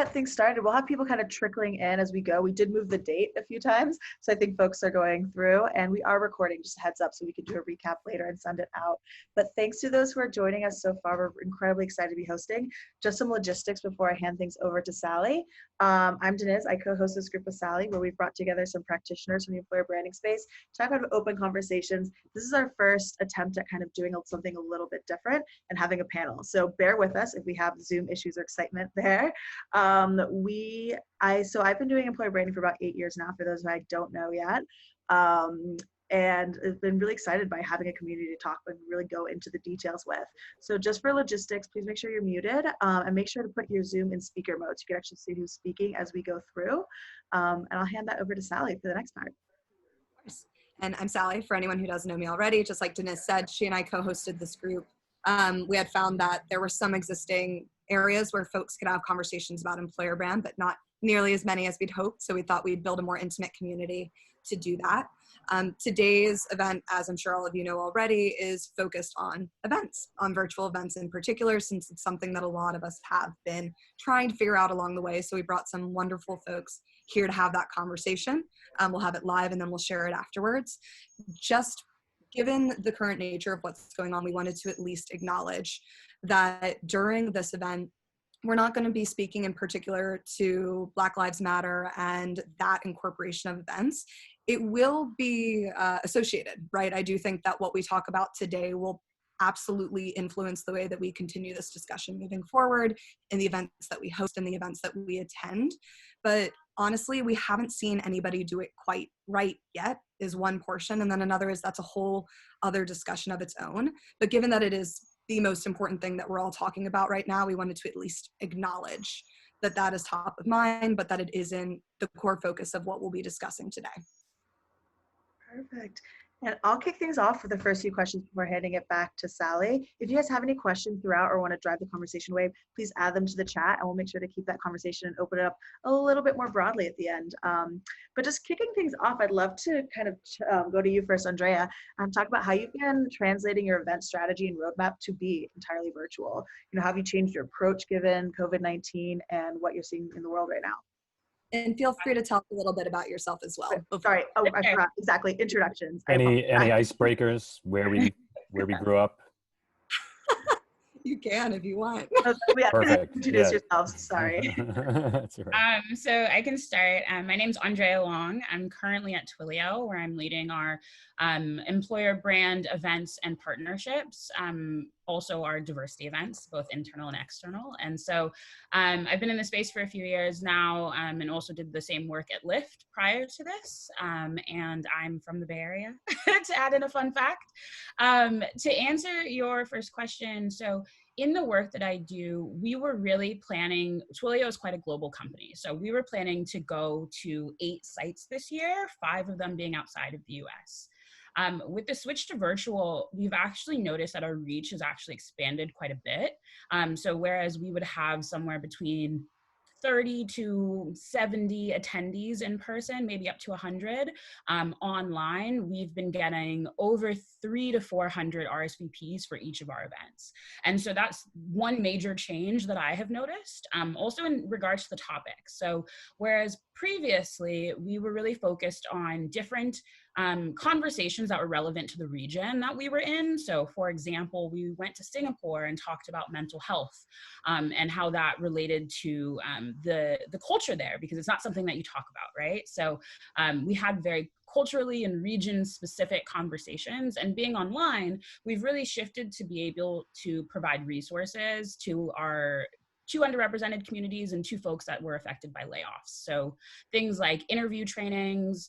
Get things started. We'll have people kind of trickling in as we go. We did move the date a few times, so I think folks are going through, and we are recording, just a heads up, so we can do a recap later and send it out. But thanks to those who are joining us so far. We're incredibly excited to be hosting. Just some logistics before I hand things over to Sally. I'm Denise. I co-host this group with Sally, where we've brought together some practitioners from the employer branding space to talk about open conversations. This is our first attempt at kind of doing something a little bit different and having a panel. So bear with us if we have Zoom issues or excitement there. So I've been doing employer branding for about 8 years now, for those who I don't know yet. And I've been really excited by having a community to talk and really go into the details with. So just for logistics, please make sure you're muted and make sure to put your Zoom in speaker mode so you can actually see who's speaking as we go through. And I'll hand that over to Sally for the next part. And I'm Sally, for anyone who doesn't know me already. Just like Denise said, she and I co-hosted this group. We had found that there were some existing areas where folks could have conversations about employer brand, but not nearly as many as we'd hoped. So we thought we'd build a more intimate community to do that. Today's event, as I'm sure all of you know already, is focused on events, on virtual events in particular, since it's something that a lot of us have been trying to figure out along the way. So we brought some wonderful folks here to have that conversation. We'll have it live and then we'll share it afterwards. Just given the current nature of what's going on, we wanted to at least acknowledge that during this event, we're not going to be speaking in particular to Black Lives Matter and that incorporation of events. It will be associated, right? I do think that what we talk about today will absolutely influence the way that we continue this discussion moving forward in the events that we host and the events that we attend. But honestly, we haven't seen anybody do it quite right yet, is one portion. And then another is that's a whole other discussion of its own. But given that it is the most important thing that we're all talking about right now, we wanted to at least acknowledge that that is top of mind, but that it isn't the core focus of what we'll be discussing today. Perfect. And I'll kick things off for the first few questions before handing it back to Sally. If you guys have any questions throughout or want to drive the conversation away, please add them to the chat and we'll make sure to keep that conversation and open it up a little bit more broadly at the end. But just kicking things off, I'd love to kind of go to you first, Andrea, and talk about how you've been translating your event strategy and roadmap to be entirely virtual. You know, how have you changed your approach given COVID-19 and what you're seeing in the world right now? And feel free to tell a little bit about yourself as well. Sorry, oh, I forgot, exactly, introductions. Any icebreakers, where we grew up? You can if you want. Perfect. Introduce yourselves, sorry. That's right. So I can start. My name's Andrea Long. I'm currently at Twilio, where I'm leading our employer brand events and partnerships, also our diversity events, both internal and external. And so I've been in the space for a few years now, and also did the same work at Lyft prior to this. And I'm from the Bay Area, to add in a fun fact. To answer your first question, so in the work that I do, we were really planning, Twilio is quite a global company. So we were planning to go to 8 sites this year, 5 of them being outside of the US. With the switch to virtual, we've actually noticed that our reach has actually expanded quite a bit. So whereas we would have somewhere between 30 to 70 attendees in person, maybe up to 100. Online, we've been getting over 300 to 400 RSVPs for each of our events. And so that's one major change that I have noticed. Also in regards to the topics. So whereas previously we were really focused on different conversations that were relevant to the region that we were in. So for example, we went to Singapore and talked about mental health and how that related to the culture there, because it's not something that you talk about, right? So we had very culturally and region specific conversations, and being online, we've really shifted to be able to provide resources to our underrepresented communities and to folks that were affected by layoffs. So things like interview trainings,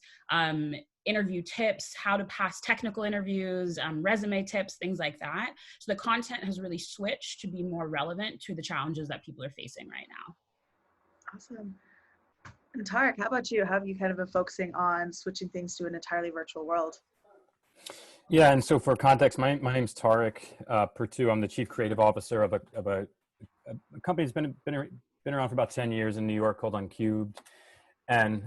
interview tips, how to pass technical interviews, resume tips, things like that. So the content has really switched to be more relevant to the challenges that people are facing right now. Awesome. And Tarek, how about you? How have you kind of been focusing on switching things to an entirely virtual world? Yeah, and so for context, my name's Tarek Pertew. I'm the Chief Creative Officer of a company that's been around for about 10 years in New York called Uncubed. And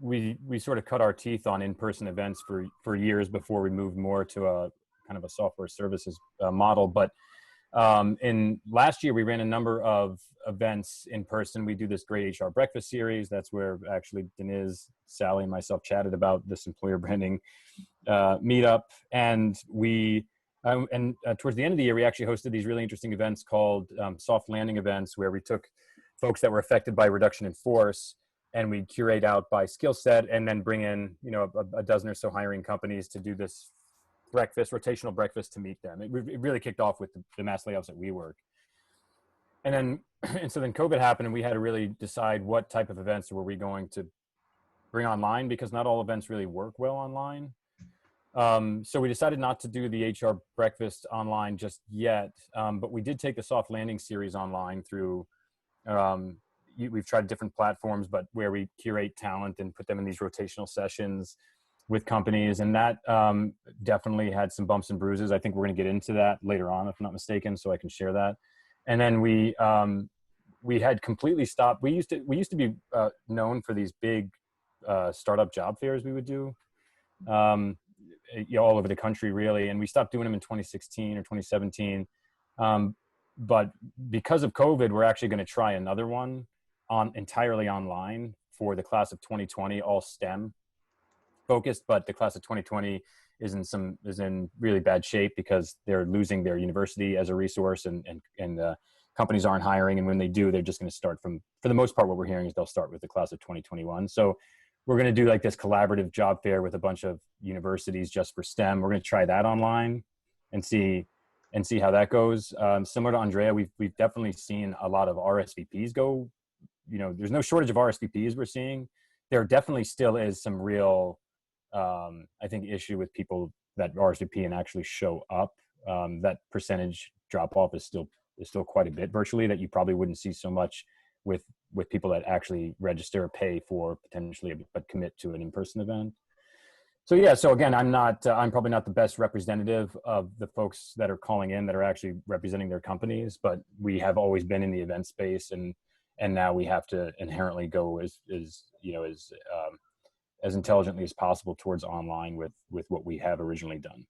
we sort of cut our teeth on in-person events for years before we moved more to a kind of a software services model. But In last year, we ran a number of events in person. We do this Great HR Breakfast series. That's where actually Denise, Sally, and myself chatted about this employer branding meetup. And towards the end of the year, we actually hosted these really interesting events called soft landing events, where we took folks that were affected by reduction in force and we curate out by skill set and then bring in, a dozen or so hiring companies to do this rotational breakfast to meet them. It really kicked off with the mass layoffs at WeWork. And so then COVID happened and we had to really decide what type of events were we going to bring online, because not all events really work well online. So we decided not to do the HR breakfast online just yet, but we did take the soft landing series online through, we've tried different platforms, but where we curate talent and put them in these rotational sessions with companies. And that definitely had some bumps and bruises. I think we're going to get into that later on, if I'm not mistaken, so I can share that. And then we had completely stopped. We used to be known for these big startup job fairs we would do, all over the country, really. And we stopped doing them in 2016 or 2017. But because of COVID, we're actually going to try another one entirely online for the class of 2020, all STEM focused. But the class of 2020 is in really bad shape because they're losing their university as a resource, and companies aren't hiring. And when they do, they're just going to start for the most part, what we're hearing is they'll start with the class of 2021. So we're going to do like this collaborative job fair with a bunch of universities just for STEM. We're going to try that online and see how that goes. Similar to Andrea, we've definitely seen a lot of RSVPs go. There's no shortage of RSVPs we're seeing. There definitely still is some real, I think, issue with people that RSVP and actually show up. That percentage drop off is still quite a bit virtually, that you probably wouldn't see so much with people that actually register or pay for potentially, but commit to an in-person event. So yeah, so again, I'm probably not the best representative of the folks that are calling in that are actually representing their companies, but we have always been in the event space, and now we have to inherently go as intelligently as possible towards online with what we have originally done.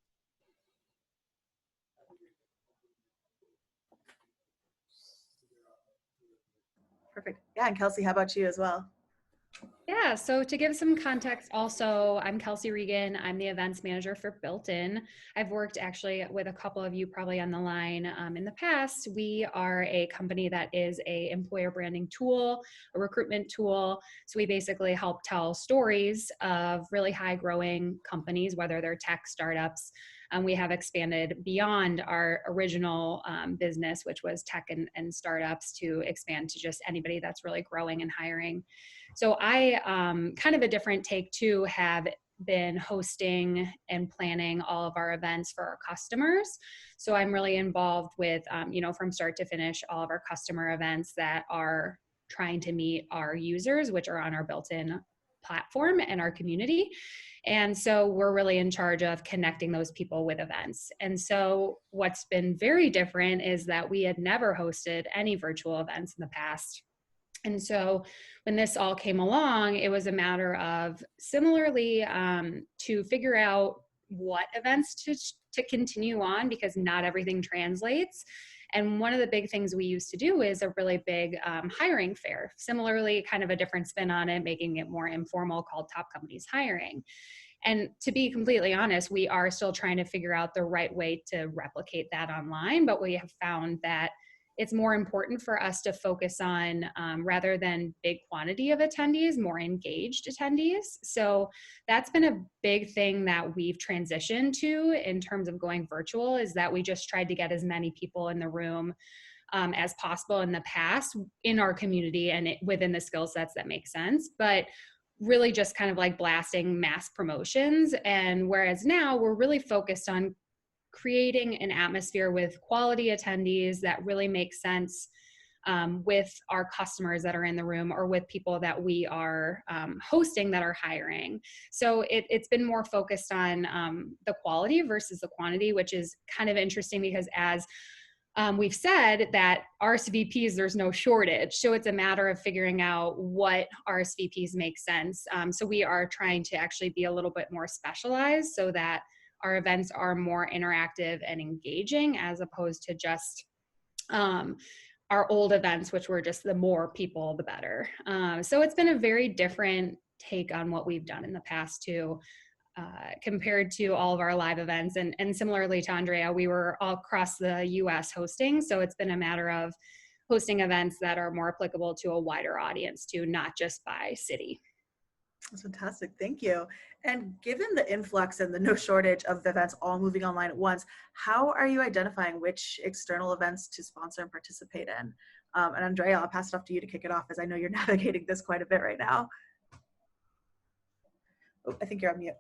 Perfect. Yeah, and Kelsey, how about you as well? Yeah, so to give some context also, I'm Kelsey Regan. I'm the events manager for Built-In. I've worked actually with a couple of you probably on the line in the past. We are a company that is a employer branding tool, a recruitment tool. So we basically help tell stories of really high growing companies, whether they're tech startups. We have expanded beyond our original business, which was tech and startups, to expand to just anybody that's really growing and hiring. So I, kind of a different take too, have been hosting and planning all of our events for our customers. So I'm really involved with, from start to finish, all of our customer events that are trying to meet our users, which are on our Built-In platform and our community. And so we're really in charge of connecting those people with events. And so what's been very different is that we had never hosted any virtual events in the past. And so when this all came along, it was a matter of similarly to figure out what events to continue on, because not everything translates. And one of the big things we used to do is a really big hiring fair. Similarly, kind of a different spin on it, making it more informal, called Top Companies Hiring. And to be completely honest, we are still trying to figure out the right way to replicate that online, but we have found that it's more important for us to focus on, rather than big quantity of attendees, more engaged attendees. So that's been a big thing that we've transitioned to in terms of going virtual, is that we just tried to get as many people in the room as possible in the past in our community and within the skill sets that make sense, but really just kind of like blasting mass promotions. And whereas now we're really focused on creating an atmosphere with quality attendees that really make sense with our customers that are in the room, or with people that we are hosting that are hiring. So it's been more focused on the quality versus the quantity, which is kind of interesting because as we've said that RSVPs, there's no shortage. So it's a matter of figuring out what RSVPs make sense. So we are trying to actually be a little bit more specialized so that our events are more interactive and engaging, as opposed to just our old events, which were just the more people, the better. So it's been a very different take on what we've done in the past too, compared to all of our live events. And similarly to Andrea, we were all across the US hosting. So it's been a matter of hosting events that are more applicable to a wider audience too, not just by city. That's fantastic. Thank you. And given the influx and the no shortage of events all moving online at once, how are you identifying which external events to sponsor and participate in? And Andrea, I'll pass it off to you to kick it off, as I know you're navigating this quite a bit right now. Oh, I think you're on mute.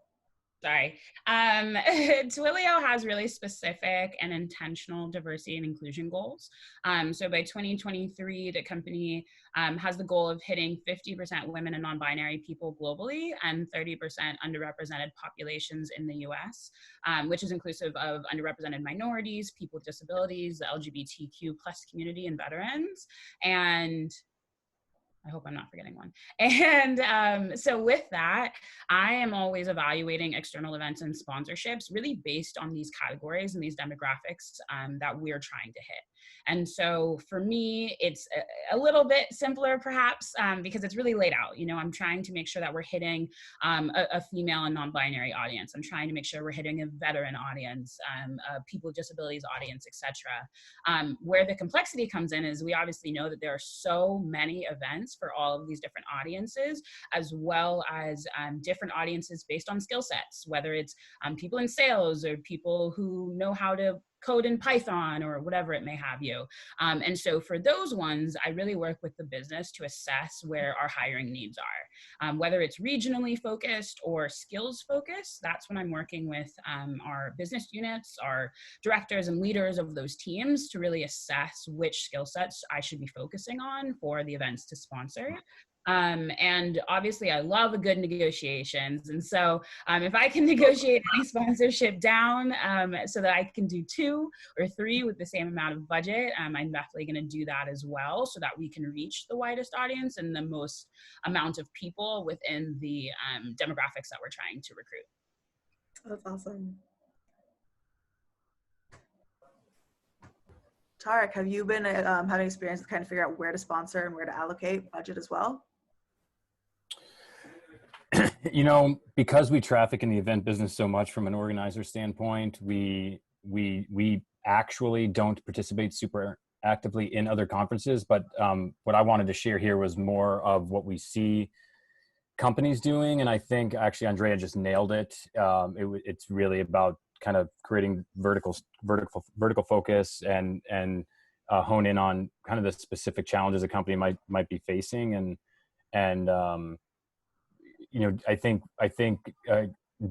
Sorry. Twilio has really specific and intentional diversity and inclusion goals. So by 2023, the company has the goal of hitting 50% women and non-binary people globally and 30% underrepresented populations in the US, which is inclusive of underrepresented minorities, people with disabilities, the LGBTQ plus community, and veterans. And I hope I'm not forgetting one. And so with that, I am always evaluating external events and sponsorships really based on these categories and these demographics that we're trying to hit. And so for me, it's a little bit simpler perhaps because it's really laid out. You know, I'm trying to make sure that we're hitting a female and non-binary audience. I'm trying to make sure we're hitting a veteran audience, people with disabilities audience, etc. Where the complexity comes in is we obviously know that there are so many events for all of these different audiences, as well as different audiences based on skill sets, whether it's people in sales or people who know how to code in Python or whatever it may have you. And so for those ones, I really work with the business to assess where our hiring needs are. Whether it's regionally focused or skills focused, that's when I'm working with our business units, our directors and leaders of those teams to really assess which skill sets I should be focusing on for the events to sponsor. And obviously I love a good negotiations. And so if I can negotiate any sponsorship down so that I can do 2 or 3 with the same amount of budget, I'm definitely going to do that as well so that we can reach the widest audience and the most amount of people within the demographics that we're trying to recruit. That's awesome. Tarek, have you been having experience to kind of figure out where to sponsor and where to allocate budget as well? You know, because we traffic in the event business so much from an organizer standpoint, we actually don't participate super actively in other conferences. But what I wanted to share here was more of what we see companies doing, and I think actually Andrea just nailed it. It's really about kind of creating vertical focus and hone in on kind of the specific challenges a company might be facing, and you know, I think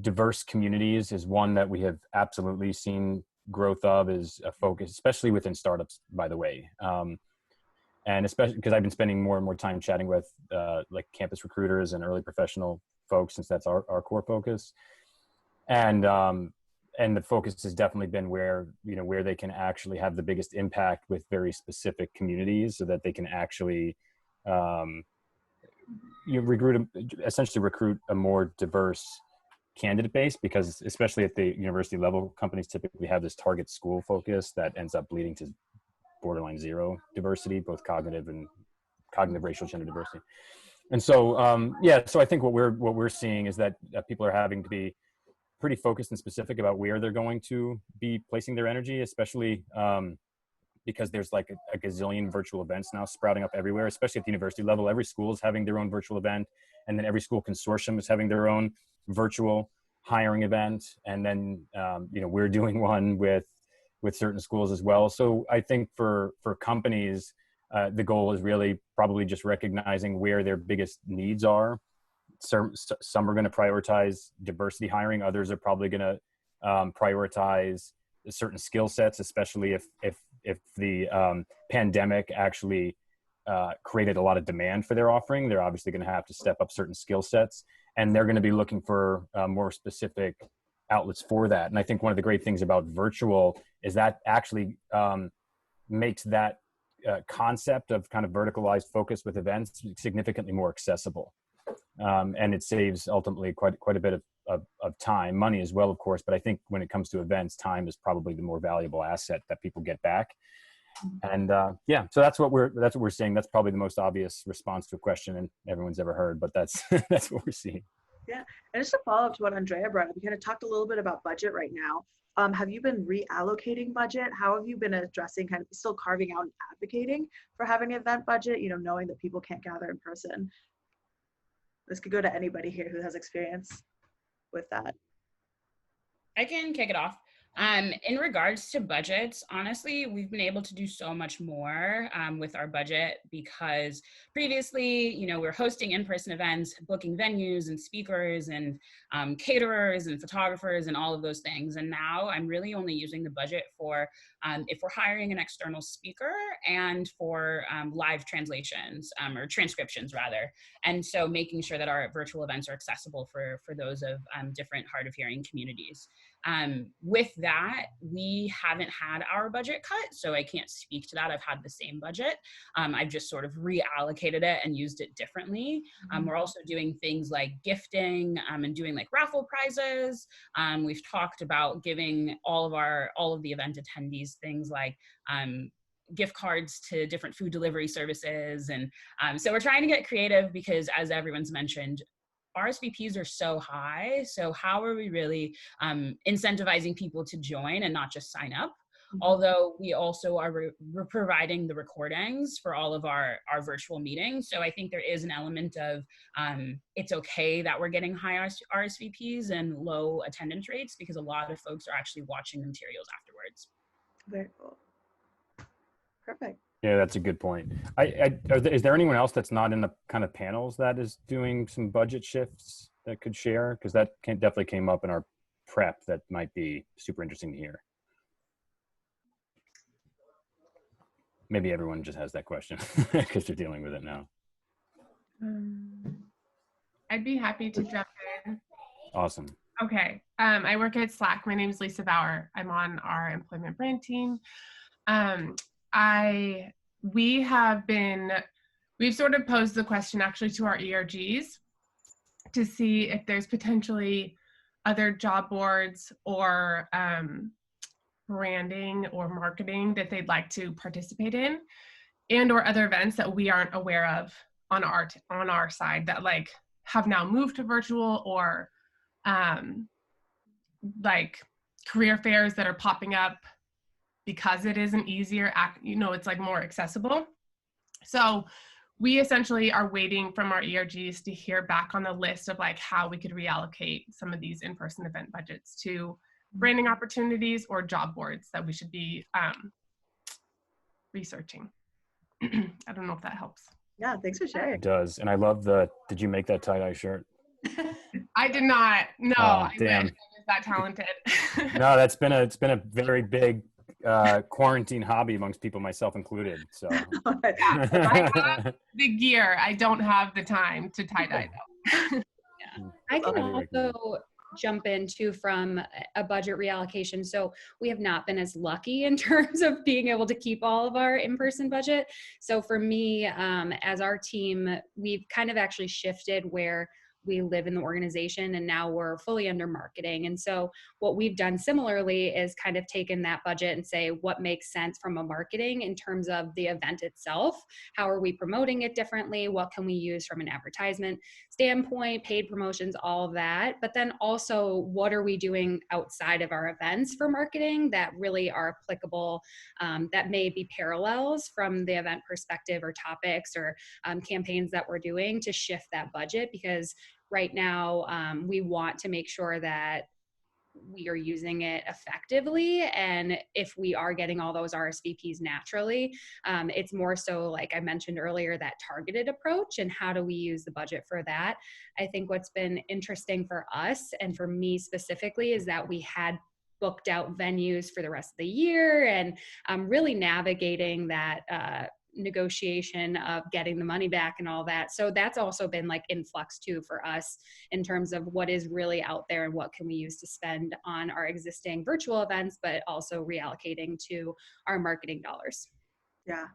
diverse communities is one that we have absolutely seen growth of, is a focus, especially within startups, by the way. And especially because I've been spending more and more time chatting with like campus recruiters and early professional folks, since that's our core focus. And the focus has definitely been where they can actually have the biggest impact with very specific communities, so that they can actually essentially recruit a more diverse candidate base, because especially at the university level, companies typically have this target school focus that ends up leading to borderline zero diversity, both cognitive, racial, gender diversity. And so so I think what we're seeing is that people are having to be pretty focused and specific about where they're going to be placing their energy, especially because there's like a gazillion virtual events now sprouting up everywhere, especially at the university level. Every school is having their own virtual event, and then every school consortium is having their own virtual hiring event. And then, we're doing one with certain schools as well. So I think for companies, the goal is really probably just recognizing where their biggest needs are. Some are going to prioritize diversity hiring. Others are probably going to prioritize certain skill sets, especially if the pandemic actually created a lot of demand for their offering. They're obviously going to have to step up certain skill sets, and they're going to be looking for more specific outlets for that. And I think one of the great things about virtual is that actually makes that concept of kind of verticalized focus with events significantly more accessible. And it saves ultimately quite a bit of time, money as well, of course. But I think when it comes to events, time is probably the more valuable asset that people get back. And yeah, so that's what we're seeing. That's probably the most obvious response to a question and everyone's ever heard, but that's that's what we're seeing. Yeah, and just to follow up to what Andrea brought up, we kind of talked a little bit about budget right now. Have you been reallocating budget? How have you been addressing, kind of still carving out and advocating for having an event budget, knowing that people can't gather in person? This could go to anybody here who has experience with that. I can kick it off. In regards to budgets, honestly, we've been able to do so much more with our budget because previously, we were hosting in-person events, booking venues and speakers and caterers and photographers and all of those things. And now I'm really only using the budget for if we're hiring an external speaker and for live translations or transcriptions rather. And so making sure that our virtual events are accessible for those of different hard of hearing communities. With that, we haven't had our budget cut, so I can't speak to that. I've had the same budget. I've just sort of reallocated it and used it differently. We're also doing things like gifting and doing like raffle prizes. We've talked about giving all of the event attendees things like gift cards to different food delivery services. And so we're trying to get creative because, as everyone's mentioned, RSVPs are so high. So how are we really incentivizing people to join and not just sign up? Although we also are we're providing the recordings for all of our virtual meetings. So I think there is an element of it's okay that we're getting high RSVPs and low attendance rates because a lot of folks are actually watching the materials afterwards. Very cool. Perfect. Yeah, that's a good point. Is there anyone else that's not in the kind of panels that is doing some budget shifts that could share? Because that definitely came up in our prep that might be super interesting to hear. Maybe everyone just has that question because they're dealing with it now. I'd be happy to jump in. Awesome. Okay. I work at Slack. My name is Lisa Bauer. I'm on our employment brand team. We've sort of posed the question actually to our ERGs to see if there's potentially other job boards or branding or marketing that they'd like to participate in, and or other events that we aren't aware of on our side that like have now moved to virtual, or like career fairs that are popping up because it is an easier it's like more accessible. So we essentially are waiting from our ERGs to hear back on the list of like how we could reallocate some of these in-person event budgets to branding opportunities or job boards that we should be researching. I don't know if that helps. Yeah, thanks for sharing. It does. And I love did you make that tie-dye shirt? I did not. No, Oh, damn. I wish I was that talented. No, it's been a very big quarantine hobby amongst people, myself included. So I have the gear. I don't have the time to tie-dye though. Yeah. I can also jump in too from a budget reallocation. So we have not been as lucky in terms of being able to keep all of our in-person budget. So for me, as our team, we've kind of actually shifted where we live in the organization, and now we're fully under marketing. And so what we've done similarly is kind of taken that budget and say what makes sense from a marketing in terms of the event itself. How are we promoting it differently? What can we use from an advertisement standpoint, paid promotions, all of that. But then also, what are we doing outside of our events for marketing that really are applicable, that may be parallels from the event perspective or topics or campaigns that we're doing to shift that budget? Because right now, we want to make sure that we are using it effectively. And if we are getting all those RSVPs naturally, it's more so, like I mentioned earlier, that targeted approach and how do we use the budget for that. I think what's been interesting for us and for me specifically is that we had booked out venues for the rest of the year and really navigating that negotiation of getting the money back and all that. So that's also been like in flux too for us in terms of what is really out there and what can we use to spend on our existing virtual events, but also reallocating to our marketing dollars. Yeah,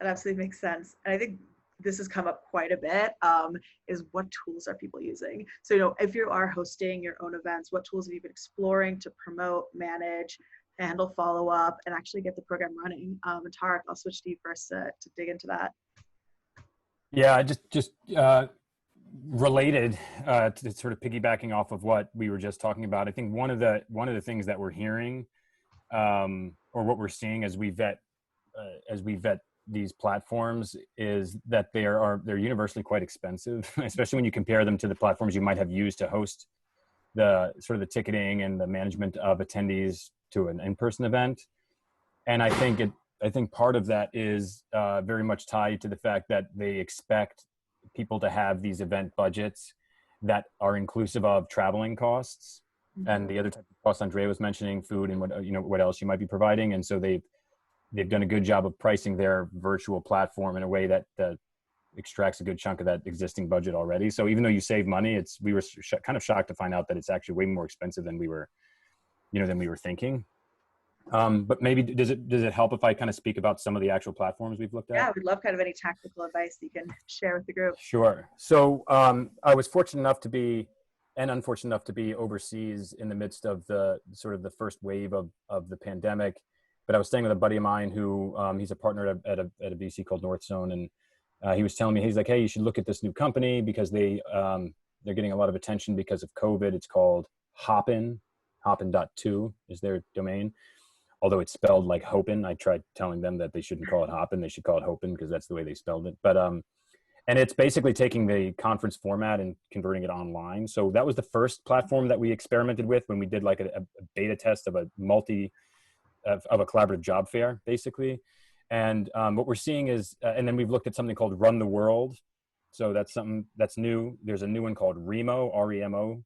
that absolutely makes sense. And I think this has come up quite a bit, is what tools are people using? So, if you are hosting your own events, what tools have you been exploring to promote, manage, handle follow-up and actually get the program running. And Tarek, I'll switch to you first to dig into that. Yeah, just related to sort of piggybacking off of what we were just talking about. I think one of the things that we're hearing, or what we're seeing as we vet these platforms, is that they're universally quite expensive, especially when you compare them to the platforms you might have used to host the sort of the ticketing and the management of attendees to an in-person event. And I think part of that is very much tied to the fact that they expect people to have these event budgets that are inclusive of traveling costs and the other type of costs Andrea was mentioning, food and what else you might be providing. And so they've done a good job of pricing their virtual platform in a way that extracts a good chunk of that existing budget already. So even though you save money, we were kind of shocked to find out that it's actually way more expensive than we were thinking. But maybe does it help if I kind of speak about some of the actual platforms we've looked at? Yeah, we'd love kind of any tactical advice you can share with the group. Sure. So I was fortunate enough to be, and unfortunate enough to be, overseas in the midst of the sort of the first wave of the pandemic. But I was staying with a buddy of mine who he's a partner at a VC called North Zone, and he was telling me, he's like, hey, you should look at this new company because they're getting a lot of attention because of COVID. It's called Hopin. Hopin.2 is their domain. Although it's spelled like Hopin. I tried telling them that they shouldn't call it Hopin, they should call it Hopin because that's the way they spelled it. But and it's basically taking the conference format and converting it online. So that was the first platform that we experimented with when we did like a beta test of a collaborative job fair, basically. And what we're seeing is, and then we've looked at something called Run the World. So that's something that's new. There's a new one called Remo, REMO.io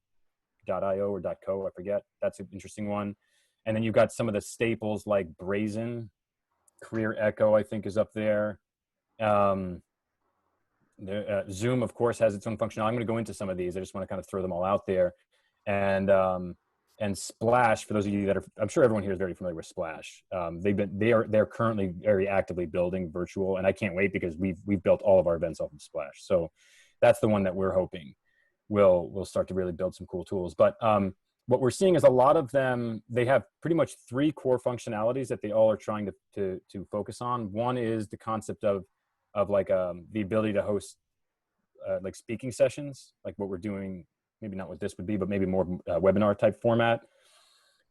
or .co, I forget. That's an interesting one. And then you've got some of the staples like Brazen, Career Echo, I think is up there. Zoom, of course, has its own functionality. I'm going to go into some of these. I just want to kind of throw them all out there. And Splash, for those of you that are, I'm sure everyone here is very familiar with Splash. They're currently very actively building virtual, and I can't wait because we've built all of our events off of Splash. So that's the one that we're hoping will start to really build some cool tools. But what we're seeing is a lot of them, they have pretty much three core functionalities that they all are trying to focus on. One is the concept of like the ability to host like speaking sessions, like what we're doing, maybe not what this would be, but maybe more webinar type format.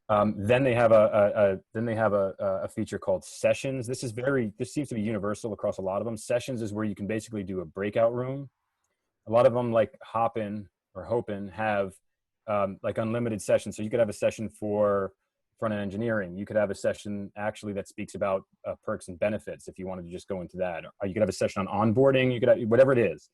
Then they have a feature called Sessions. This seems to be universal across a lot of them. Sessions is where you can basically do a breakout room. A lot of them, like Hopin, have like unlimited sessions. So you could have a session for front-end engineering. You could have a session actually that speaks about perks and benefits if you wanted to just go into that. Or you could have a session on onboarding. You could have whatever it is.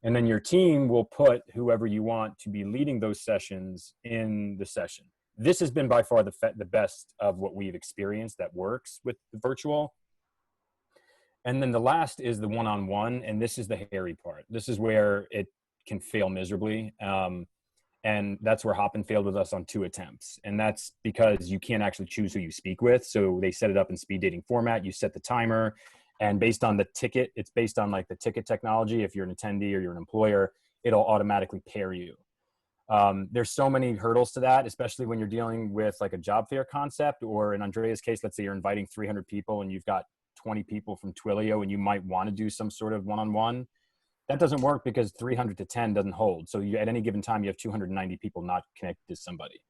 And then your team will put whoever you want to be leading those sessions in the session. This has been by far the best of what we've experienced that works with the virtual. And then the last is the one-on-one, and this is the hairy part. This is where it can fail miserably. And that's where Hopin failed with us on 2 attempts. And that's because you can't actually choose who you speak with. So they set it up in speed dating format. You set the timer, and based on the ticket, it's based on like the ticket technology. If you're an attendee or you're an employer, it'll automatically pair you. There's so many hurdles to that, especially when you're dealing with like a job fair concept, or in Andrea's case, let's say you're inviting 300 people and you've got 20 people from Twilio and you might want to do some sort of one-on-one. That doesn't work because 300 to 10 doesn't hold. So at any given time, you have 290 people not connected to somebody.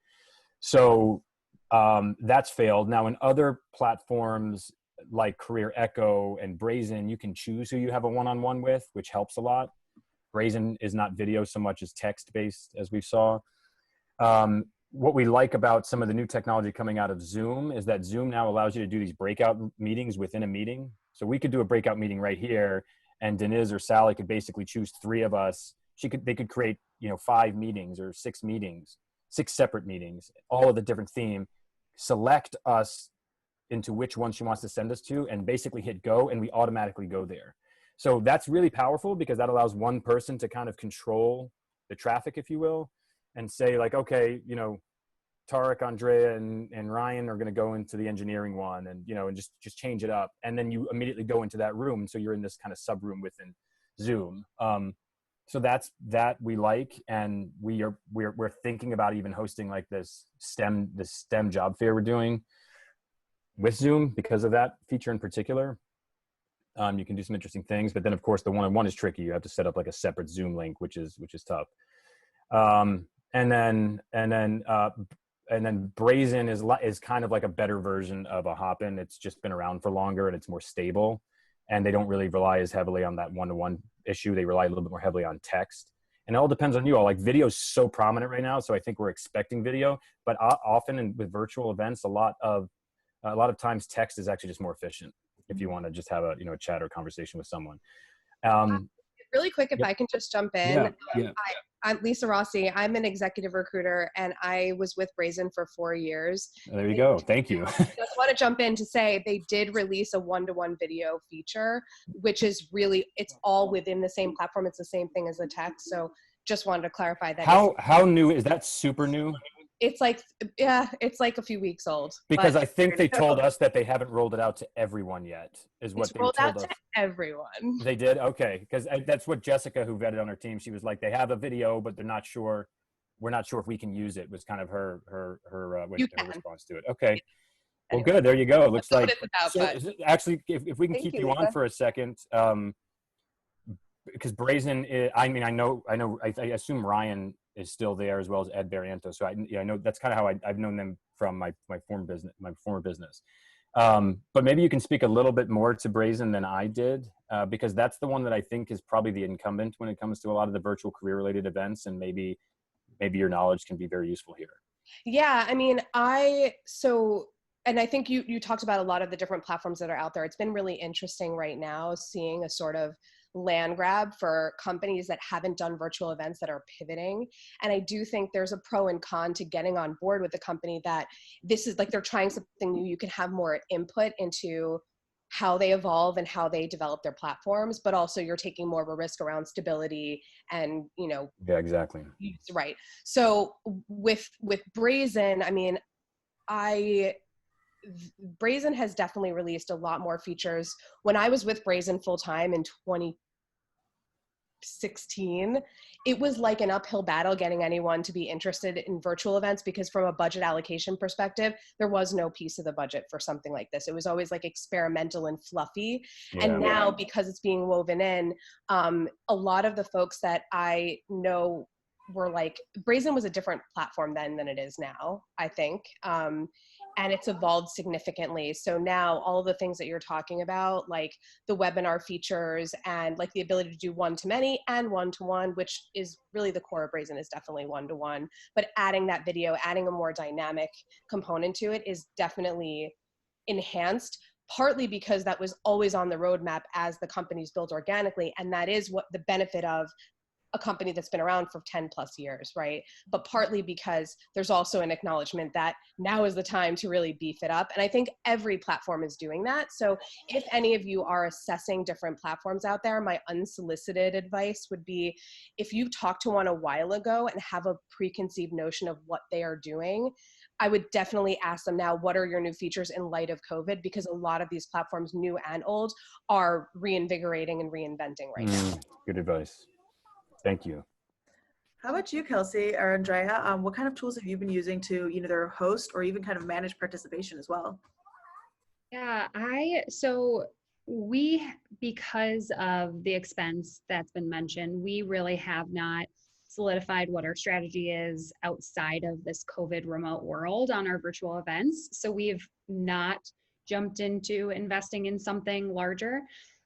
So that's failed. Now in other platforms like Career Echo and Brazen, you can choose who you have a one-on-one with, which helps a lot. Brazen is not video so much as text-based, as we saw. What we like about some of the new technology coming out of Zoom is that Zoom now allows you to do these breakout meetings within a meeting. So we could do a breakout meeting right here, and Denise or Sally could basically choose 3 of us. They could create 5 meetings or 6 meetings, 6 separate meetings, all of the different theme, select us into which one she wants to send us to, and basically hit go, and we automatically go there. So that's really powerful because that allows one person to kind of control the traffic, if you will, and say like, okay, Tarek, Andrea, and Ryan are going to go into the engineering one, and and just change it up, and then you immediately go into that room. So you're in this kind of sub room within Zoom. So that we like, and we're thinking about even hosting like this STEM job fair we're doing. with Zoom because of that feature in particular. You can do some interesting things, but then of course the one-on-one is tricky. You have to set up like a separate Zoom link, which is tough. And then Brazen is kind of like a better version of a Hopin. It's just been around for longer and it's more stable, and they don't really rely as heavily on that one-to-one issue. They rely a little bit more heavily on text, and it all depends on you all. Like video is so prominent right now, so I think we're expecting video, but often with virtual events, a lot of times text is actually just more efficient if you want to just have a chat or conversation with someone. Really quick, if Yep. I can just jump in. Yeah. I'm Lisa Rossi. I'm an executive recruiter, and I was with Brazen for 4 years. There you go. Thank you. I just want to jump in to say they did release a one-to-one video feature, which is really, it's all within the same platform. It's the same thing as the text. So just wanted to clarify that. How new is that? Super new? It's like, yeah, it's like a few weeks old. Because but I think they told us that they haven't rolled it out to everyone yet, is what it's they rolled told out us. to everyone. They did? Okay. Because that's what Jessica, who vetted on her team, she was like, they have a video, but they're not sure. We're not sure if we can use it, was kind of her response to it. Okay. Well, Anyway. good. There you go. It looks like, That's what it's about, so actually, if we can Thank keep you, you on Lisa. for a second, because Brazen, I assume Ryan is still there as well as Ed Barrientos. So I know that's kind of how I've known them from my former business. But maybe you can speak a little bit more to Brazen than I did, because that's the one that I think is probably the incumbent when it comes to a lot of the virtual career related events, and maybe your knowledge can be very useful here. Yeah, I mean, and I think you talked about a lot of the different platforms that are out there. It's been really interesting right now seeing a sort of land grab for companies that haven't done virtual events that are pivoting. And I do think there's a pro and con to getting on board with a company that this is like they're trying something new. You can have more input into how they evolve and how they develop their platforms, but also you're taking more of a risk around stability and, Yeah, exactly. Right. So with Brazen, I mean, Brazen has definitely released a lot more features. When I was with Brazen full time in 2016, it was like an uphill battle getting anyone to be interested in virtual events, because from a budget allocation perspective, there was no piece of the budget for something like this. It was always like experimental and fluffy. Yeah. And now, because it's being woven in, a lot of the folks that I know were like, Brazen was a different platform then than it is now, I think. And it's evolved significantly. So now all of the things that you're talking about, like the webinar features and like the ability to do one-to-many and one-to-one, which is really the core of Brazen, is definitely one-to-one, but adding that video, adding a more dynamic component to it is definitely enhanced, partly because that was always on the roadmap as the company's built organically. And that is what the benefit of a company that's been around for 10 plus years, right? But partly because there's also an acknowledgement that now is the time to really beef it up. And I think every platform is doing that. So if any of you are assessing different platforms out there, my unsolicited advice would be, if you talked to one a while ago and have a preconceived notion of what they are doing, I would definitely ask them now, what are your new features in light of COVID? Because a lot of these platforms, new and old, are reinvigorating and reinventing right now. Good advice. Thank you. How about you, Kelsey or Andrea? What kind of tools have you been using to either host or even kind of manage participation as well? Yeah, because of the expense that's been mentioned, we really have not solidified what our strategy is outside of this COVID remote world on our virtual events. So we've not jumped into investing in something larger.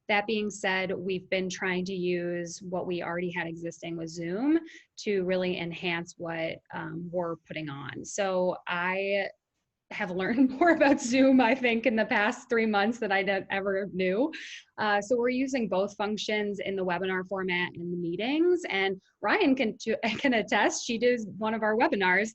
That being said, we've been trying to use what we already had existing with Zoom to really enhance what we're putting on. So I have learned more about Zoom, I think, in the past 3 months than I ever knew. So we're using both functions in the webinar format and the meetings. And Ryan can attest, she did one of our webinars.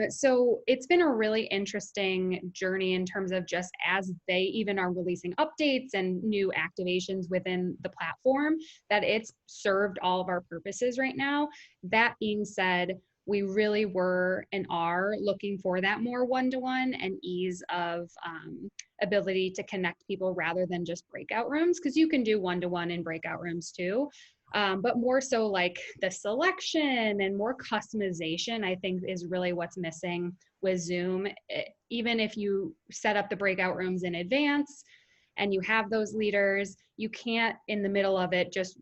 So it's been a really interesting journey in terms of just as they even are releasing updates and new activations within the platform, that it's served all of our purposes right now. That being said, we really were and are looking for that more one-to-one and ease of ability to connect people rather than just breakout rooms, because you can do one-to-one in breakout rooms too. But more so like the selection and more customization, I think is really what's missing with Zoom. Even if you set up the breakout rooms in advance and you have those leaders, you can't in the middle of it just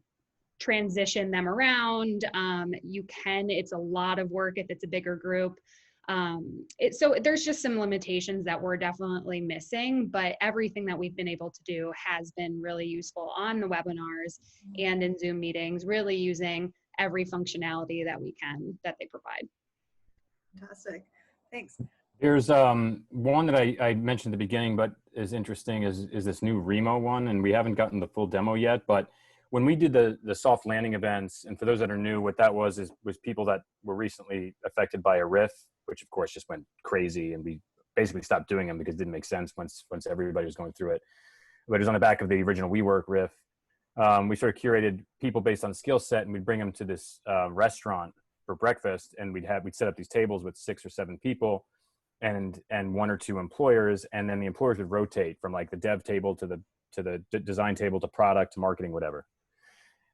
transition them around. It's a lot of work if it's a bigger group. So there's just some limitations that we're definitely missing, but everything that we've been able to do has been really useful on the webinars and in Zoom meetings, really using every functionality that we can that they provide. Fantastic. Thanks. There's one that I mentioned at the beginning, but is interesting is this new Remo one, and we haven't gotten the full demo yet, but when we did the soft landing events, and for those that are new, what that was people that were recently affected by a RIF, which of course just went crazy, and we basically stopped doing them because it didn't make sense once everybody was going through it. But it was on the back of the original WeWork RIF. We sort of curated people based on skill set, and we'd bring them to this restaurant for breakfast, and we'd set up these tables with 6 or 7 people, and 1 or 2 employers, and then the employers would rotate from like the dev table to the design table to product to marketing, whatever.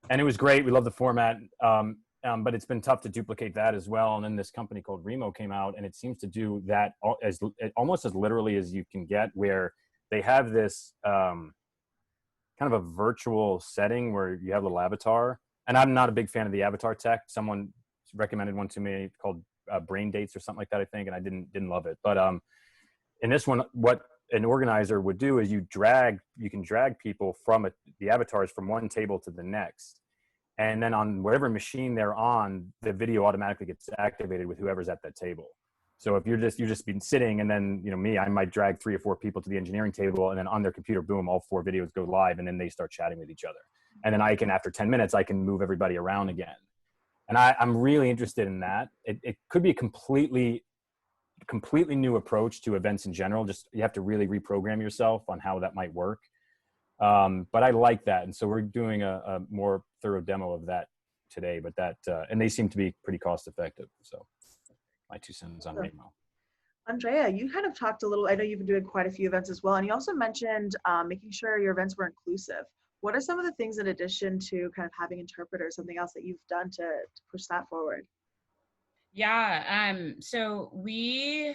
And it was great. We love the format, but it's been tough to duplicate that as well. And then this company called Remo came out, and it seems to do that almost as literally as you can get, where they have this kind of a virtual setting where you have a little avatar. And I'm not a big fan of the avatar tech. Someone recommended one to me called Brain Dates or something like that, I think, and I didn't love it. But in this one, what an organizer would do is you can drag people from the avatars from one table to the next, and then on whatever machine they're on, the video automatically gets activated with whoever's at that table. So if you're just been sitting, and then I might drag 3 or 4 people to the engineering table, and then on their computer, boom, all 4 videos go live, and then they start chatting with each other. And then after 10 minutes, I can move everybody around again. And I'm really interested in that. It could be a completely new approach to events in general. Just you have to really reprogram yourself on how that might work. But I like that, and so we're doing a more thorough demo of that today. But and they seem to be pretty cost effective. So my 2 cents on Remo. Andrea, you kind of talked a little. I know you've been doing quite a few events as well, and you also mentioned making sure your events were inclusive. What are some of the things in addition to kind of having interpreters, something else that you've done to push that forward? Yeah, so we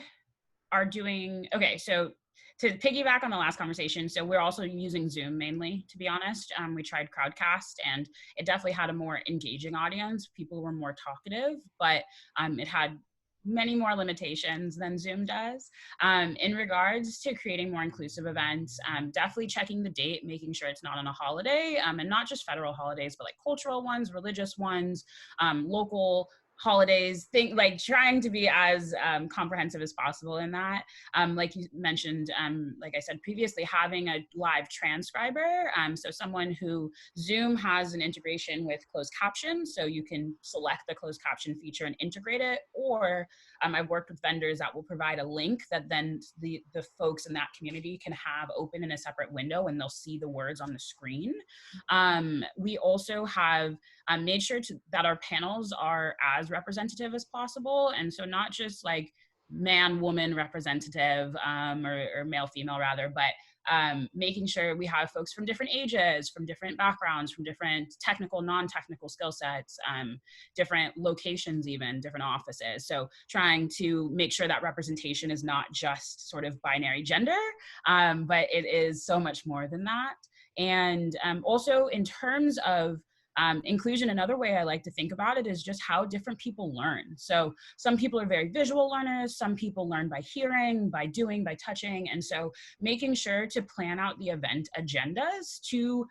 are doing, okay, so to piggyback on the last conversation, so we're also using Zoom mainly, to be honest. We tried Crowdcast, and it definitely had a more engaging audience. People were more talkative, but it had many more limitations than Zoom does. In regards to creating more inclusive events, definitely checking the date, making sure it's not on a holiday, and not just federal holidays, but like cultural ones, religious ones, local holidays, trying to be as comprehensive as possible in that. Like you mentioned, like I said previously, having a live transcriber. So someone who Zoom has an integration with closed caption, so you can select the closed caption feature and integrate it. Or I've worked with vendors that will provide a link that then the folks in that community can have open in a separate window, and they'll see the words on the screen. We also have made sure that our panels are as representative as possible. And so not just like man, woman representative, or male, female rather, but making sure we have folks from different ages, from different backgrounds, from different technical, non-technical skill sets, different locations, even different offices. So trying to make sure that representation is not just sort of binary gender, but it is so much more than that. And also in terms of inclusion, another way I like to think about it is just how different people learn. So some people are very visual learners, some people learn by hearing, by doing, by touching. And so making sure to plan out the event agendas to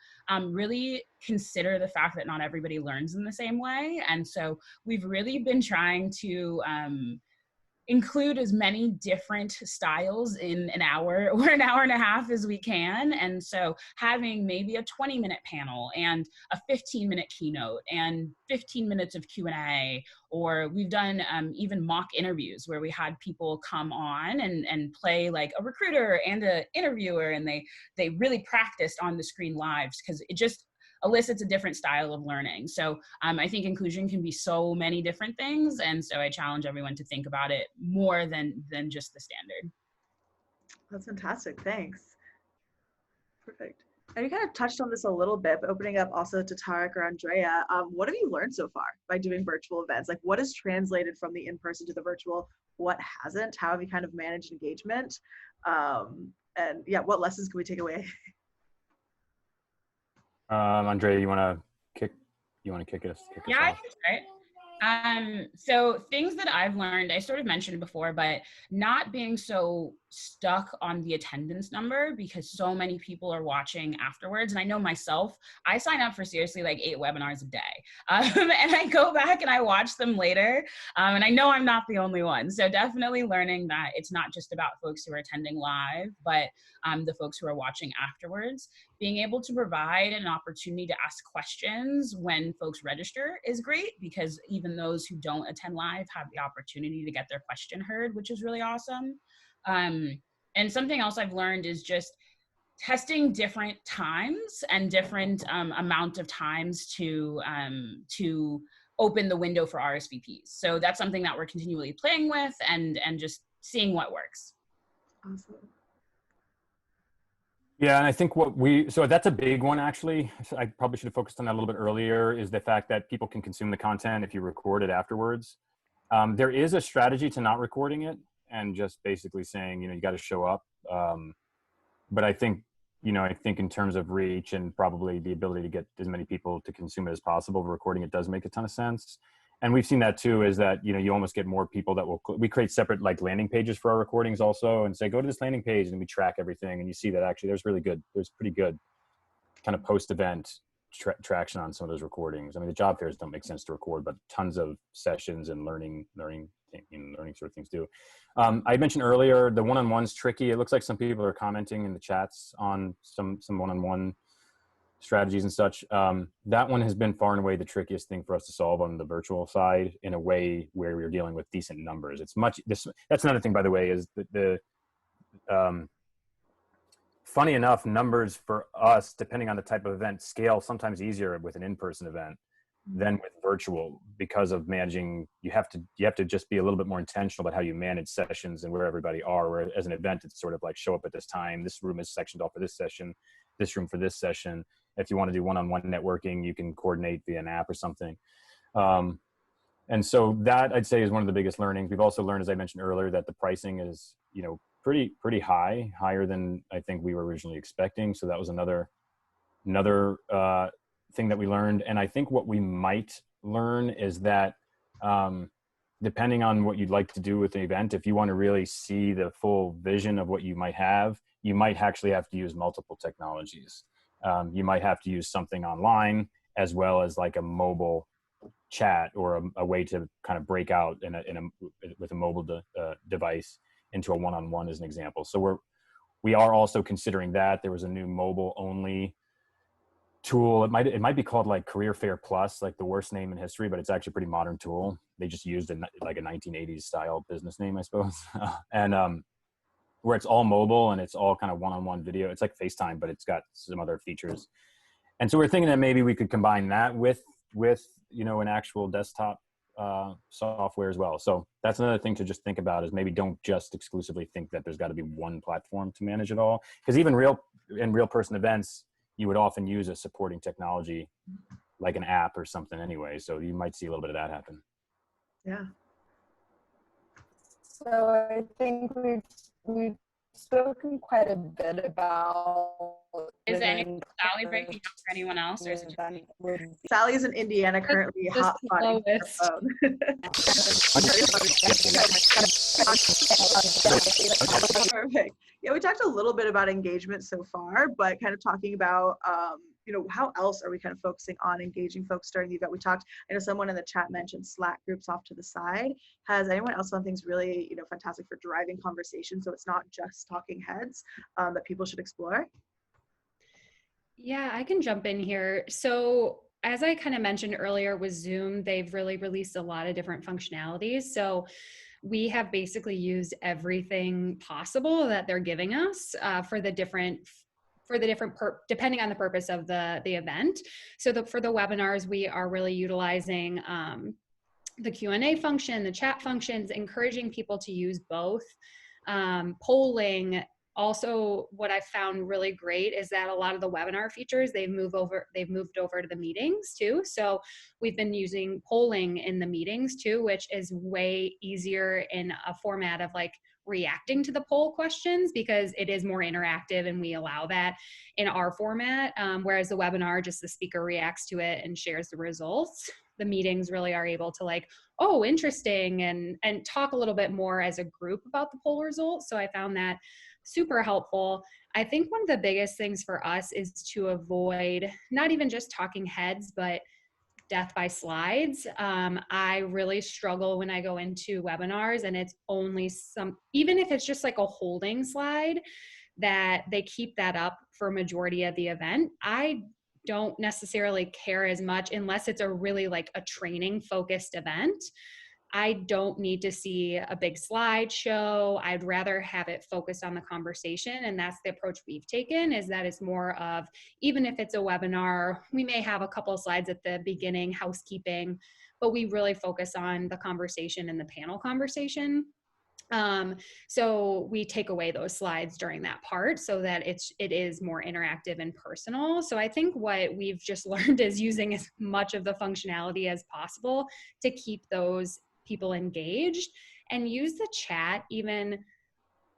really consider the fact that not everybody learns in the same way. And so we've really been trying to include as many different styles in an hour or an hour and a half as we can. And so having maybe a 20-minute panel and a 15-minute keynote and 15 minutes of Q&A, or we've done even mock interviews where we had people come on and play like a recruiter and an interviewer, and they really practiced on the screen live, because it just elicits a different style of learning. So I think inclusion can be so many different things. And so I challenge everyone to think about it more than just the standard. That's fantastic. Thanks. Perfect. And you kind of touched on this a little bit, but opening up also to Tarek or Andrea, what have you learned so far by doing virtual events? Like what has translated from the in-person to the virtual? What hasn't? How have you kind of managed engagement? And yeah, what lessons can we take away? Andrea, you want to kick us Yeah, I off? can start. So things that I've learned, I sort of mentioned before, but not being so stuck on the attendance number because so many people are watching afterwards. And I know myself, I sign up for seriously like 8 webinars a day. And I go back and I watch them later. And I know I'm not the only one. So definitely learning that it's not just about folks who are attending live, but the folks who are watching afterwards. Being able to provide an opportunity to ask questions when folks register is great because even those who don't attend live have the opportunity to get their question heard, which is really awesome. And something else I've learned is just testing different times and different amount of times to open the window for RSVPs. So that's something that we're continually playing with and just seeing what works. Awesome. Yeah, and I think so that's a big one actually. So I probably should have focused on that a little bit earlier, is the fact that people can consume the content if you record it afterwards. There is a strategy to not recording it and just basically saying, you got to show up. But I think in terms of reach and probably the ability to get as many people to consume it as possible, recording it does make a ton of sense. And we've seen that too, is that, you almost get more people that we create separate like landing pages for our recordings also and say, go to this landing page, and we track everything. And you see that actually there's pretty good kind of post-event traction on some of those recordings. I mean, the job fairs don't make sense to record, but tons of sessions and learning sort of things do. I mentioned earlier, the one-on-one's tricky. It looks like some people are commenting in the chats on some one-on-one strategies and such. That one has been far and away the trickiest thing for us to solve on the virtual side in a way where we're dealing with decent numbers. That's another thing, by the way, is the funny enough, numbers for us, depending on the type of event, scale sometimes easier with an in-person event than with virtual, because of managing. You have to just be a little bit more intentional about how you manage sessions and where everybody are. Where as an event, it's sort of like show up at this time. This room is sectioned off for this session. This room for this session. If you want to do one-on-one networking, you can coordinate via an app or something. And so that, I'd say, is one of the biggest learnings. We've also learned, as I mentioned earlier, that the pricing is, pretty high, higher than I think we were originally expecting. So that was another thing that we learned. And I think what we might learn is that depending on what you'd like to do with the event, if you want to really see the full vision of what you might have, you might actually have to use multiple technologies. You might have to use something online as well as like a mobile chat or a way to kind of break out with a mobile device into a one-on-one as an example. So we are also considering that. There was a new mobile only tool. It might be called like Career Fair Plus, like the worst name in history, but it's actually a pretty modern tool. They just used like a 1980s style business name, I suppose. And where it's all mobile and it's all kind of one-on-one video. It's like FaceTime, but it's got some other features. And so we're thinking that maybe we could combine that with an actual desktop software as well. So that's another thing to just think about, is maybe don't just exclusively think that there's got to be one platform to manage it all. Because even in real person events, you would often use a supporting technology like an app or something anyway. So you might see a little bit of that happen. Yeah. So I think we've spoken quite a bit about. Is Sally breaking up for anyone else, or is it just Sally's in Indiana currently hotspotting her phone. Perfect. Yeah, we talked a little bit about engagement so far, but kind of talking about how else are we kind of focusing on engaging folks during the event? I know someone in the chat mentioned Slack groups off to the side. Has anyone else done things really fantastic for driving conversation, so it's not just talking heads, that people should explore? Yeah, I can jump in here. So as I kind of mentioned earlier with Zoom, they've really released a lot of different functionalities. So we have basically used everything possible that they're giving us depending on the purpose of the event. So for the webinars, we are really utilizing the Q&A function, the chat functions, encouraging people to use both, polling, also what I found really great is that a lot of the webinar features, they've moved over to the meetings too. So we've been using polling in the meetings too, which is way easier in a format of like reacting to the poll questions, because it is more interactive and we allow that in our format. Whereas the webinar, just the speaker reacts to it and shares the results. The meetings really are able to like, oh, interesting, and talk a little bit more as a group about the poll results. So I found that super helpful. I think one of the biggest things for us is to avoid not even just talking heads, but death by slides. I really struggle when I go into webinars and it's only even if it's just like a holding slide, that they keep that up for a majority of the event. I don't necessarily care as much unless it's a really like a training focused event. I don't need to see a big slideshow. I'd rather have it focused on the conversation. And that's the approach we've taken, is that it's more of, even if it's a webinar, we may have a couple of slides at the beginning, housekeeping, but we really focus on the conversation and the panel conversation. So we take away those slides during that part so that it is more interactive and personal. So I think what we've just learned is using as much of the functionality as possible to keep those people engaged, and use the chat. Even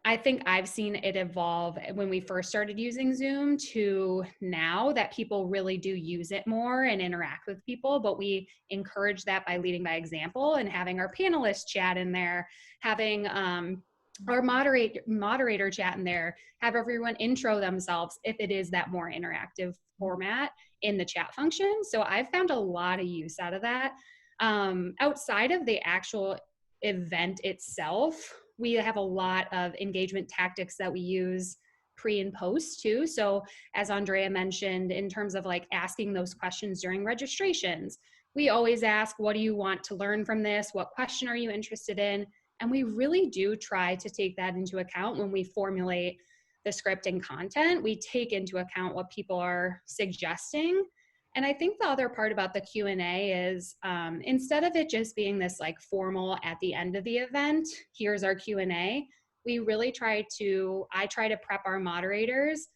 I think I've seen it evolve when we first started using Zoom to now that people really do use it more and interact with people, but we encourage that by leading by example and having our panelists chat in there, having our moderator chat in there, have everyone intro themselves if it is that more interactive format in the chat function. So I've found a lot of use out of that. Outside of the actual event itself, we have a lot of engagement tactics that we use pre and post too. So as Andrea mentioned, in terms of like asking those questions during registrations, we always ask, what do you want to learn from this? What question are you interested in? And we really do try to take that into account when we formulate the script and content. We take into account what people are suggesting. And I think the other part about the Q&A is instead of it just being this like formal at the end of the event, here's our Q&A, we really I try to prep our moderators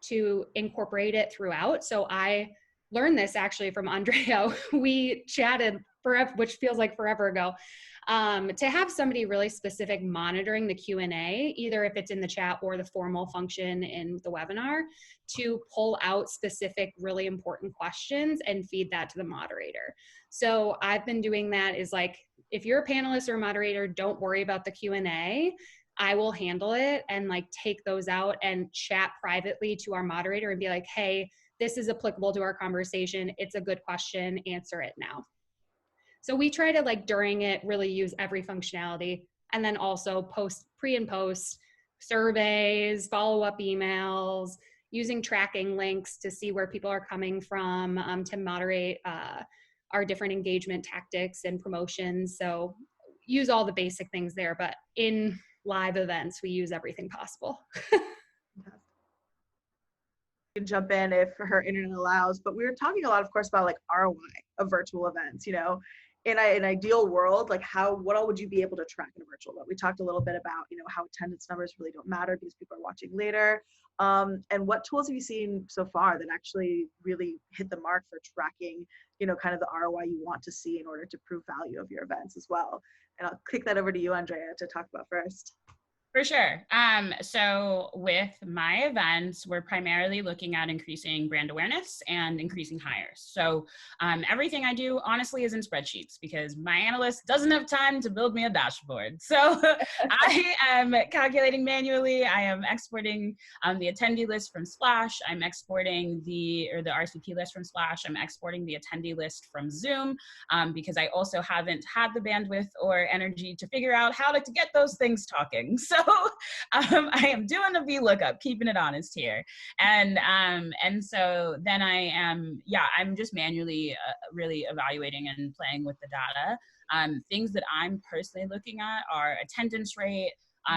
to incorporate it throughout. So I learned this actually from Andrea. We chatted forever, which feels like forever ago, to have somebody really specific monitoring the Q&A, either if it's in the chat or the formal function in the webinar, to pull out specific really important questions and feed that to the moderator. So I've been doing that, is like, if you're a panelist or a moderator, don't worry about the Q&A. I will handle it and like take those out and chat privately to our moderator and be like, hey, this is applicable to our conversation. It's a good question, answer it now. So we try to like during it really use every functionality, and then also pre and post surveys, follow-up emails, using tracking links to see where people are coming from, to moderate our different engagement tactics and promotions. So use all the basic things there, but in live events, we use everything possible. Can jump in if her internet allows, but we were talking a lot, of course, about like ROI of virtual events. You know, in an ideal world, like what all would you be able to track in a virtual event? We talked a little bit about, you know, how attendance numbers really don't matter because people are watching later. And what tools have you seen so far that actually really hit the mark for tracking, you know, kind of the ROI you want to see in order to prove value of your events as well? And I'll kick that over to you, Andrea, to talk about first. For sure. So with my events, we're primarily looking at increasing brand awareness and increasing hires. So everything I do honestly is in spreadsheets because my analyst doesn't have time to build me a dashboard. So I am calculating manually. I am exporting the attendee list from Splash. I'm exporting the RSVP list from Splash. I'm exporting the attendee list from Zoom because I also haven't had the bandwidth or energy to figure out how to get those things talking. So I am doing a VLOOKUP, keeping it honest here. And so then I'm just manually really evaluating and playing with the data. Things that I'm personally looking at are attendance rate,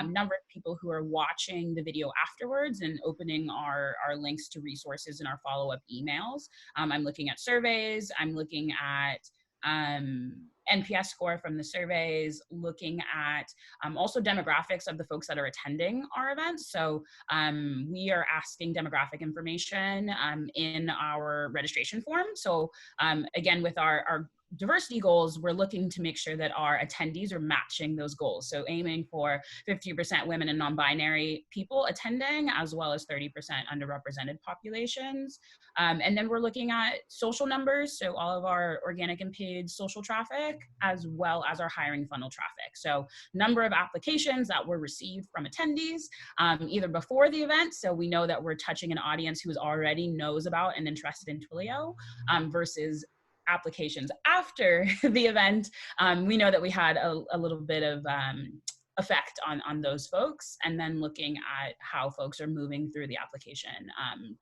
number of people who are watching the video afterwards and opening our links to resources in our follow-up emails. I'm looking at surveys. I'm looking at NPS score from the surveys, looking at also demographics of the folks that are attending our events. So we are asking demographic information in our registration form. So again, with our diversity goals, we're looking to make sure that our attendees are matching those goals. So aiming for 50% women and non-binary people attending, as well as 30% underrepresented populations. And then we're looking at social numbers, so all of our organic and paid social traffic, as well as our hiring funnel traffic. So number of applications that were received from attendees, either before the event, so we know that we're touching an audience who already knows about and interested in Twilio, versus applications after the event. We know that we had a little bit of effect on those folks, and then looking at how folks are moving through the application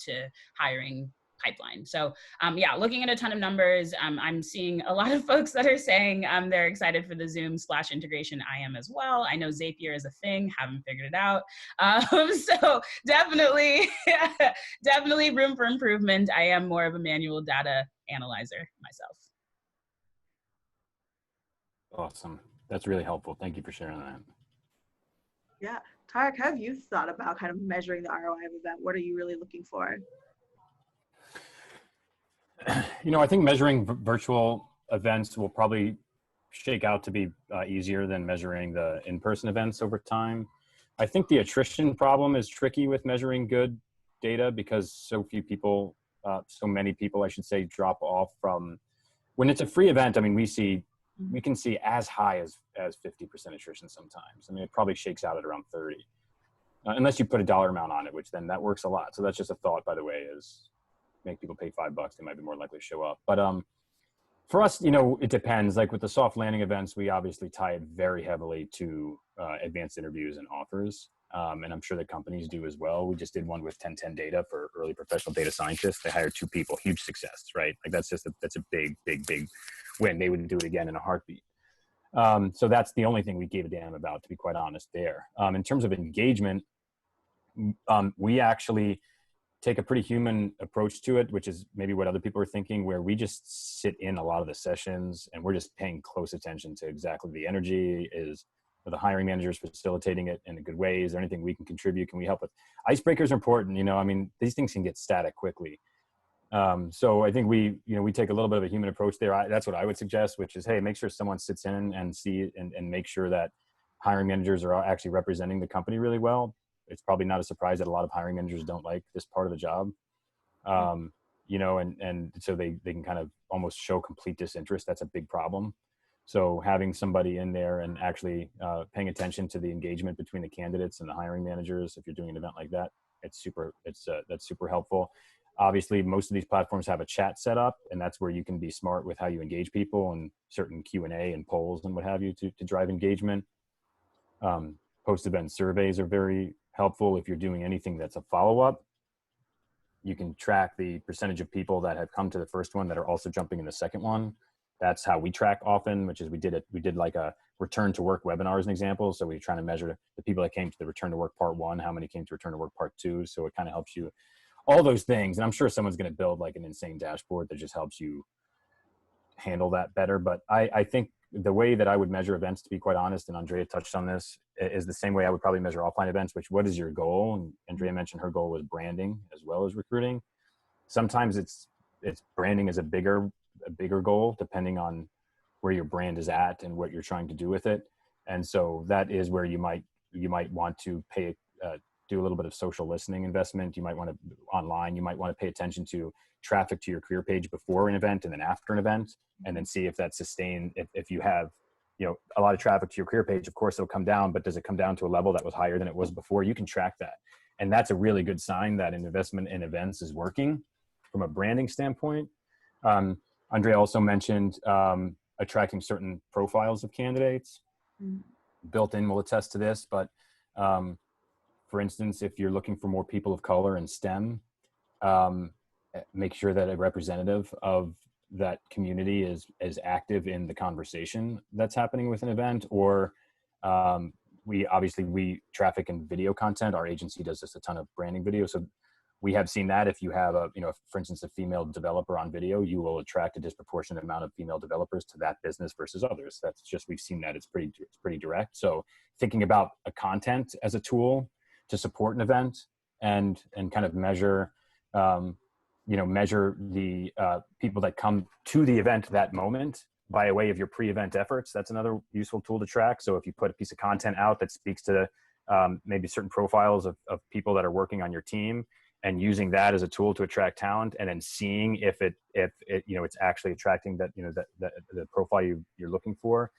to hiring pipeline. So yeah, looking at a ton of numbers. I'm seeing a lot of folks that are saying they're excited for the Zoom / integration. I am as well. I know Zapier is a thing, haven't figured it out. So definitely, definitely room for improvement. I am more of a manual data analyzer myself. Awesome. That's really helpful. Thank you for sharing that. Yeah. Tarek, have you thought about kind of measuring the ROI of an event? What are you really looking for? I think measuring virtual events will probably shake out to be easier than measuring the in-person events over time. I think the attrition problem is tricky with measuring good data because so many people, I should say, drop off from, when it's a free event. I mean, we can see as high as 50% attrition sometimes. I mean, it probably shakes out at around 30, unless you put a dollar amount on it, which then that works a lot. So that's just a thought, by the way, is make people pay $5, they might be more likely to show up. But for us, it depends. Like with the soft landing events, we obviously tie it very heavily to advanced interviews and offers. And I'm sure the companies do as well. We just did one with 1010 Data for early professional data scientists. They hired 2 people, huge success, right? Like that's a big win. They would do it again in a heartbeat. So that's the only thing we gave a damn about, to be quite honest there. In terms of engagement, we actually take a pretty human approach to it, which is maybe what other people are thinking, where we just sit in a lot of the sessions and we're just paying close attention to exactly the energy. Are the hiring managers facilitating it in a good way? Is there anything we can contribute? Can we help with? Icebreakers are important. I mean, these things can get static quickly. So I think we take a little bit of a human approach there. That's what I would suggest, which is, hey, make sure someone sits in and and make sure that hiring managers are actually representing the company really well. It's probably not a surprise that a lot of hiring managers don't like this part of the job. And so they can kind of almost show complete disinterest. That's a big problem. So having somebody in there and actually paying attention to the engagement between the candidates and the hiring managers, if you're doing an event like that, that's super helpful. Obviously, most of these platforms have a chat set up, and that's where you can be smart with how you engage people and certain Q&A and polls and what have you to drive engagement. Post-event surveys are very helpful if you're doing anything that's a follow-up. You can track the percentage of people that have come to the first one that are also jumping in the second one. That's how we track often, which is we did like a return to work webinar as an example. So we're trying to measure the people that came to the return to work part 1, how many came to return to work part 2. So it kind of helps you, all those things. And I'm sure someone's going to build like an insane dashboard that just helps you handle that better. But I think the way that I would measure events, to be quite honest, and Andrea touched on this, is the same way I would probably measure offline events, which, what is your goal? And Andrea mentioned her goal was branding as well as recruiting. Sometimes it's branding is a bigger goal, depending on where your brand is at and what you're trying to do with it. And so that is where you might want to do a little bit of social listening investment. You might want to online, you might want to pay attention to traffic to your career page before an event and then after an event, and then see if that's sustained. If you have, a lot of traffic to your career page, of course it'll come down, but does it come down to a level that was higher than it was before? You can track that. And that's a really good sign that an investment in events is working from a branding standpoint. Andrea also mentioned attracting certain profiles of candidates. Built-in will attest to this, but for instance, if you're looking for more people of color in STEM, make sure that a representative of that community is active in the conversation that's happening with an event. Or we traffic in video content. Our agency does just a ton of branding video. So we have seen that if you have a, for instance, a female developer on video, you will attract a disproportionate amount of female developers to that business versus others. That's just, we've seen that it's pretty direct. So thinking about a content as a tool to support an event and kind of measure, measure the people that come to the event that moment by way of your pre-event efforts. That's another useful tool to track. So if you put a piece of content out that speaks to maybe certain profiles of people that are working on your team, and using that as a tool to attract talent, and then seeing if it's actually attracting that, the profile you're looking for.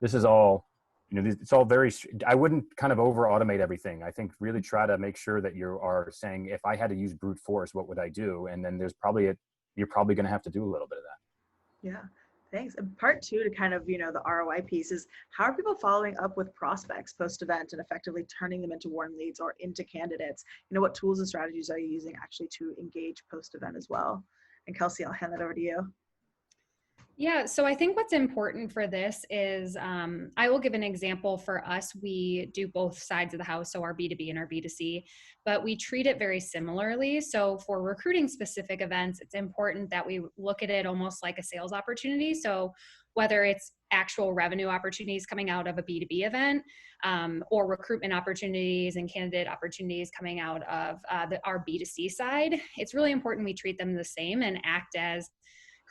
This is all, it's all very, I wouldn't kind of over automate everything. I think really try to make sure that you are saying, if I had to use brute force, what would I do? And then you're probably going to have to do a little bit of that. Yeah. Thanks. And part two to kind of, the ROI piece is, how are people following up with prospects post-event and effectively turning them into warm leads or into candidates? What tools and strategies are you using actually to engage post-event as well? And Kelsey, I'll hand that over to you. Yeah, so I think what's important for this is, I will give an example for us. We do both sides of the house, so our B2B and our B2C, but we treat it very similarly. So for recruiting specific events, it's important that we look at it almost like a sales opportunity. So whether it's actual revenue opportunities coming out of a B2B event, or recruitment opportunities and candidate opportunities coming out of our B2C side, it's really important we treat them the same and act as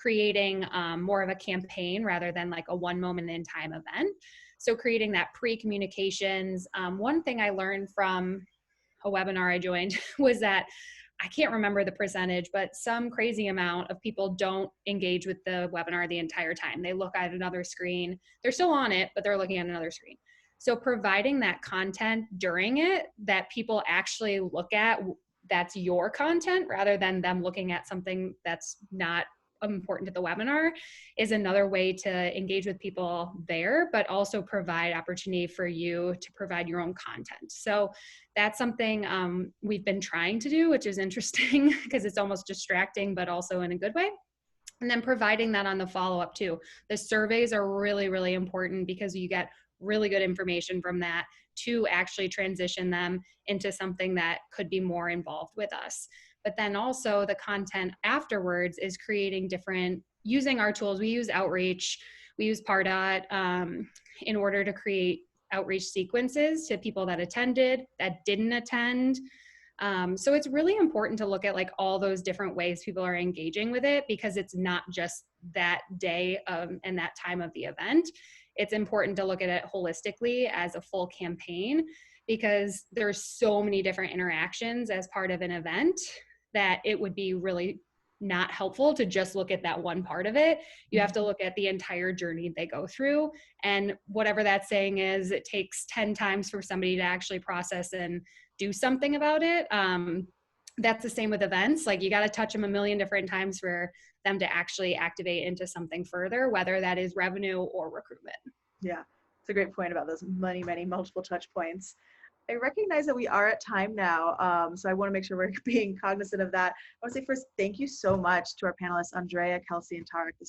creating more of a campaign rather than like a one moment in time event. So creating that pre-communications. One thing I learned from a webinar I joined was that, I can't remember the percentage, but some crazy amount of people don't engage with the webinar the entire time. They look at another screen. They're still on it, but they're looking at another screen. So providing that content during it that people actually look at, that's your content, rather than them looking at something that's not important to the webinar, is another way to engage with people there, but also provide opportunity for you to provide your own content. So that's something we've been trying to do, which is interesting because it's almost distracting, but also in a good way. And then providing that on the follow-up too. The surveys are really, really important because you get really good information from that to actually transition them into something that could be more involved with us. But then also the content afterwards is creating different, using our tools. We use Outreach, we use Pardot in order to create outreach sequences to people that attended, that didn't attend. So it's really important to look at like all those different ways people are engaging with it, because it's not just that day and that time of the event. It's important to look at it holistically as a full campaign, because there's so many different interactions as part of an event that it would be really not helpful to just look at that one part of it. You have to look at the entire journey they go through. And whatever that saying is, it takes 10 times for somebody to actually process and do something about it. That's the same with events. Like, you got to touch them a million different times for them to actually activate into something further, whether that is revenue or recruitment. Yeah, it's a great point about those many multiple touch points. I recognize that we are at time now, so I want to make sure we're being cognizant of that. I want to say first, thank you so much to our panelists, Andrea, Kelsey, and Tarek. This